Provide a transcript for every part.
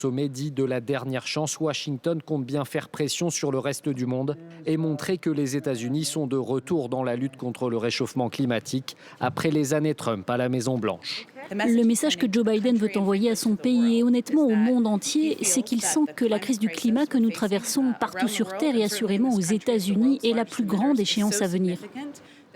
Sommet dit de la dernière chance, Washington compte bien faire pression sur le reste du monde et montrer que les États-Unis sont de retour dans la lutte contre le réchauffement climatique après les années Trump à la Maison-Blanche. Le message que Joe Biden veut envoyer à son pays et honnêtement au monde entier, c'est qu'il sent que la crise du climat que nous traversons partout sur Terre et assurément aux États-Unis est la plus grande échéance à venir.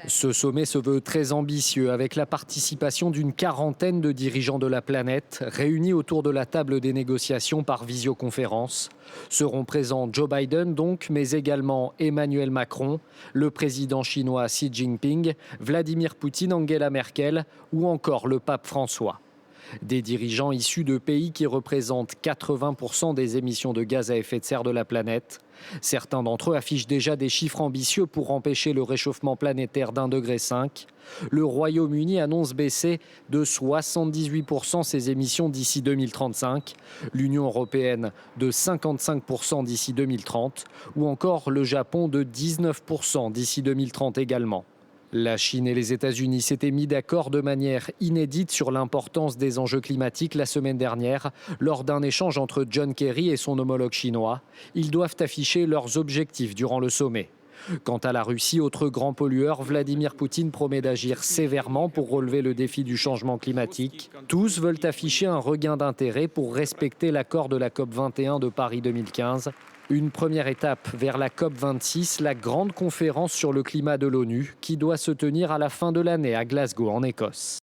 Ce sommet se veut très ambitieux avec la participation d'une quarantaine de dirigeants de la planète réunis autour de la table des négociations par visioconférence. Seront présents Joe Biden donc, mais également Emmanuel Macron, le président chinois Xi Jinping, Vladimir Poutine, Angela Merkel ou encore le pape François. Des dirigeants issus de pays qui représentent 80% des émissions de gaz à effet de serre de la planète. Certains d'entre eux affichent déjà des chiffres ambitieux pour empêcher le réchauffement planétaire d'1,5 degré. Le Royaume-Uni annonce baisser de 78% ses émissions d'ici 2035, l'Union européenne de 55% d'ici 2030 ou encore le Japon de 19% d'ici 2030 également. La Chine et les États-Unis s'étaient mis d'accord de manière inédite sur l'importance des enjeux climatiques la semaine dernière lors d'un échange entre John Kerry et son homologue chinois. Ils doivent afficher leurs objectifs durant le sommet. Quant à la Russie, autre grand pollueur, Vladimir Poutine promet d'agir sévèrement pour relever le défi du changement climatique. Tous veulent afficher un regain d'intérêt pour respecter l'accord de la COP21 de Paris 2015. Une première étape vers la COP26, la grande conférence sur le climat de l'ONU, qui doit se tenir à la fin de l'année à Glasgow, en Écosse.